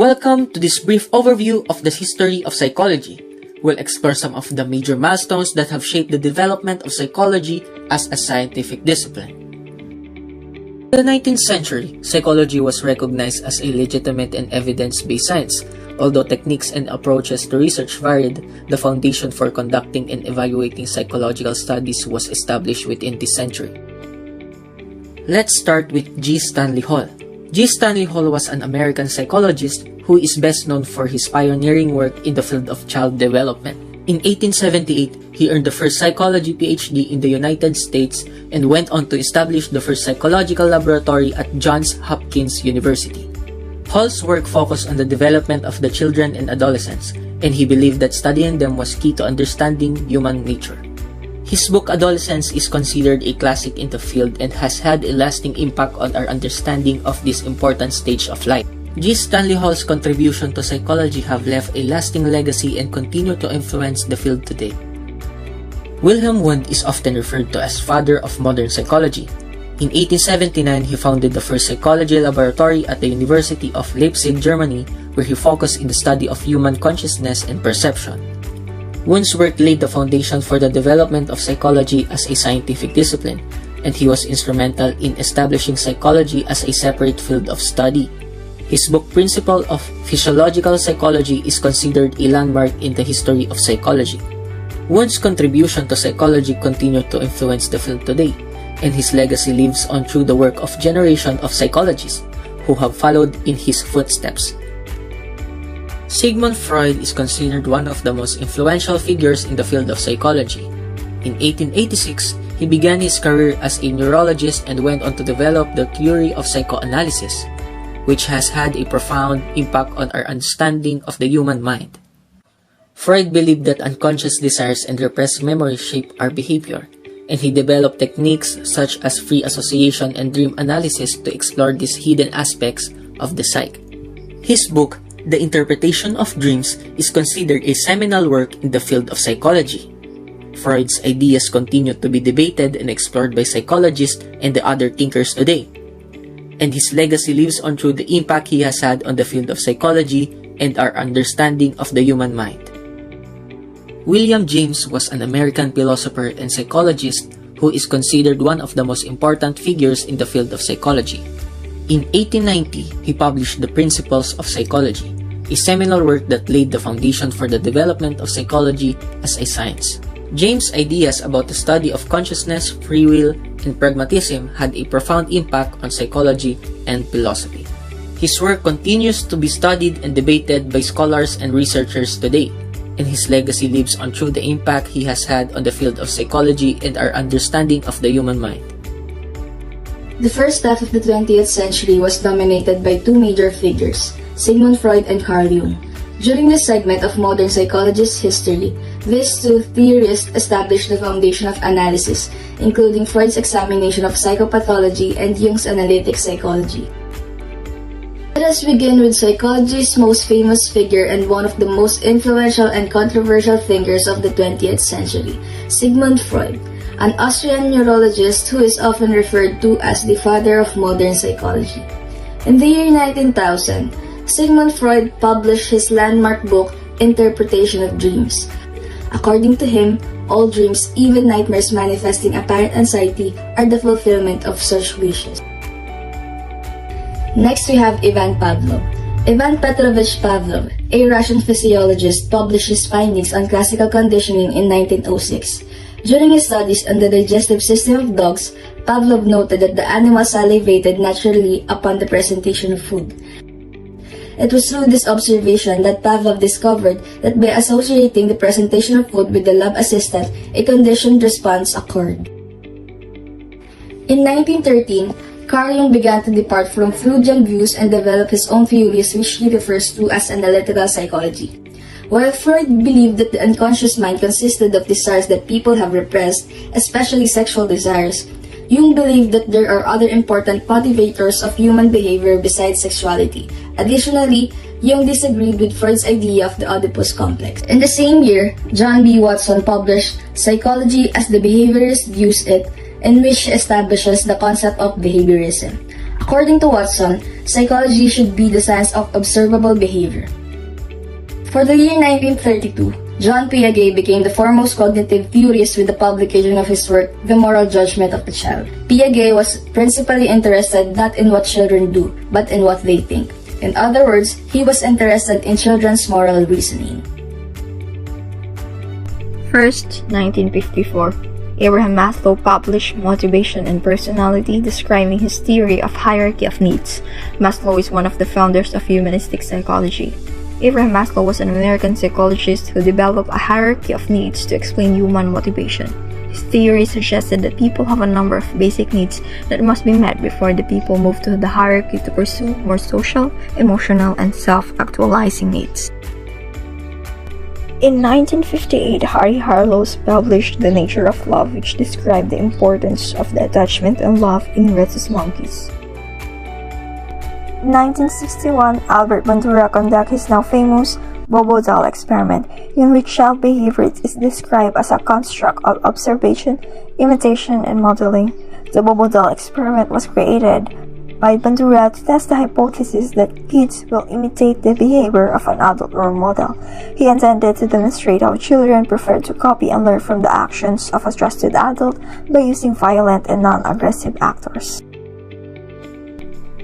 Welcome to this brief overview of the history of psychology. We'll explore some of the major milestones that have shaped the development of psychology as a scientific discipline. In the 19th century, psychology was recognized as a legitimate and evidence-based science. Although techniques and approaches to research varied, the foundation for conducting and evaluating psychological studies was established within this century. Let's start with G. Stanley Hall. G. Stanley Hall was an American psychologist who is best known for his pioneering work in the field of child development. In 1878, he earned the first psychology PhD in the United States and went on to establish the first psychological laboratory at Johns Hopkins University. Hall's work focused on the development of the children and adolescents, and he believed that studying them was key to understanding human nature. His book Adolescence is considered a classic in the field and has had a lasting impact on our understanding of this important stage of life. G. Stanley Hall's contribution to psychology have left a lasting legacy and continue to influence the field today. Wilhelm Wundt is often referred to as father of modern psychology. In 1879, he founded the first psychology laboratory at the University of Leipzig, Germany, where he focused in the study of human consciousness and perception. Wundt's work laid the foundation for the development of psychology as a scientific discipline, and he was instrumental in establishing psychology as a separate field of study. His book Principle of Physiological Psychology is considered a landmark in the history of psychology. Wundt's contribution to psychology continued to influence the field today, and his legacy lives on through the work of generations of psychologists who have followed in his footsteps. Sigmund Freud is considered one of the most influential figures in the field of psychology. In 1886, he began his career as a neurologist and went on to develop the theory of psychoanalysis, which has had a profound impact on our understanding of the human mind. Freud believed that unconscious desires and repressed memories shape our behavior, and he developed techniques such as free association and dream analysis to explore these hidden aspects of the psyche. His book, The Interpretation of Dreams, is considered a seminal work in the field of psychology. Freud's ideas continue to be debated and explored by psychologists and the other thinkers today, and his legacy lives on through the impact he has had on the field of psychology and our understanding of the human mind. William James was an American philosopher and psychologist who is considered one of the most important figures in the field of psychology. In 1890, he published The Principles of Psychology, a seminal work that laid the foundation for the development of psychology as a science. James' ideas about the study of consciousness, free will, and pragmatism had a profound impact on psychology and philosophy. His work continues to be studied and debated by scholars and researchers today, and his legacy lives on through the impact he has had on the field of psychology and our understanding of the human mind. The first half of the 20th century was dominated by two major figures, Sigmund Freud and Carl Jung. During this segment of modern psychologist history, these two theorists established the foundation of analysis, including Freud's examination of psychopathology and Jung's analytic psychology. Let us begin with psychology's most famous figure and one of the most influential and controversial thinkers of the 20th century, Sigmund Freud, an Austrian neurologist who is often referred to as the father of modern psychology. In the year 19,000, Sigmund Freud published his landmark book, Interpretation of Dreams. According to him, all dreams, even nightmares manifesting apparent anxiety, are the fulfillment of such wishes. Next, we have Ivan Pavlov. Ivan Petrovich Pavlov, a Russian physiologist, published his findings on classical conditioning in 1906. During his studies on the digestive system of dogs, Pavlov noted that the animal salivated naturally upon the presentation of food. It was through this observation that Pavlov discovered that by associating the presentation of food with the lab assistant, a conditioned response occurred. In 1913, Carl Jung began to depart from Freudian views and develop his own theories, which he refers to as analytical psychology. While Freud believed that the unconscious mind consisted of desires that people have repressed, especially sexual desires, Jung believed that there are other important motivators of human behavior besides sexuality. Additionally, Jung disagreed with Freud's idea of the Oedipus complex. In the same year, John B. Watson published Psychology as the Behaviorists Use It, in which he establishes the concept of behaviorism. According to Watson, psychology should be the science of observable behavior. For the year 1932, John Piaget became the foremost cognitive theorist with the publication of his work, The Moral Judgment of the Child. Piaget was principally interested not in what children do, but in what they think. In other words, he was interested in children's moral reasoning. First, 1954, Abraham Maslow published Motivation and Personality, describing his theory of hierarchy of needs. Maslow is one of the founders of humanistic psychology. Abraham Maslow was an American psychologist who developed a hierarchy of needs to explain human motivation. His theory suggested that people have a number of basic needs that must be met before the people move to the hierarchy to pursue more social, emotional, and self-actualizing needs. In 1958, Harry Harlow published The Nature of Love, which described the importance of the attachment and love in rhesus monkeys. In 1961, Albert Bandura conducted his now famous Bobo doll experiment, in which child behavior is described as a construct of observation, imitation, and modeling. The Bobo doll experiment was created by Bandura to test the hypothesis that kids will imitate the behavior of an adult role model. He intended to demonstrate how children prefer to copy and learn from the actions of a trusted adult by using violent and non-aggressive actors.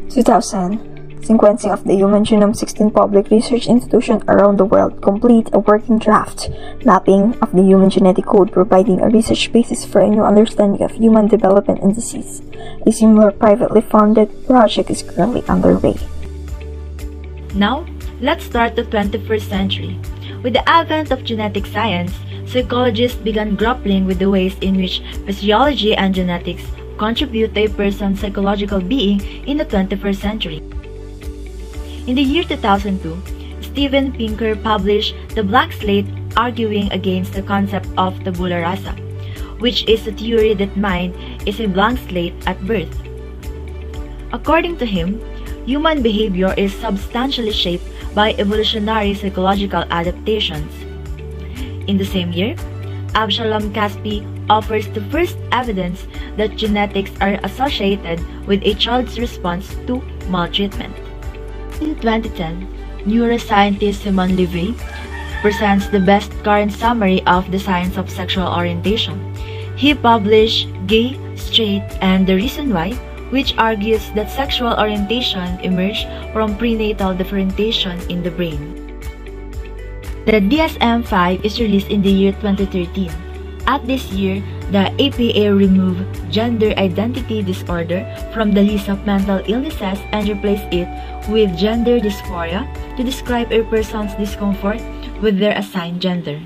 2000. Sequencing of the Human Genome. 16 public research institutions around the world complete a working draft mapping of the human genetic code, providing a research basis for a new understanding of human development and disease. A similar privately funded project is currently underway. Now, let's start the 21st century. With the advent of genetic science, psychologists began grappling with the ways in which physiology and genetics contribute to a person's psychological being in the 21st century. In the year 2002, Steven Pinker published The Blank Slate, arguing against the concept of tabula rasa, which is the theory that mind is a blank slate at birth. According to him, human behavior is substantially shaped by evolutionary psychological adaptations. In the same year, Avshalom Caspi offers the first evidence that genetics are associated with a child's response to maltreatment. In 2010, neuroscientist Simon Levy presents the best current summary of the science of sexual orientation. He published Gay, Straight, and the Reason Why, which argues that sexual orientation emerged from prenatal differentiation in the brain. The DSM-5 is released in the year 2013. At this year, the APA removed gender identity disorder from the list of mental illnesses and replaced it with gender dysphoria to describe a person's discomfort with their assigned gender.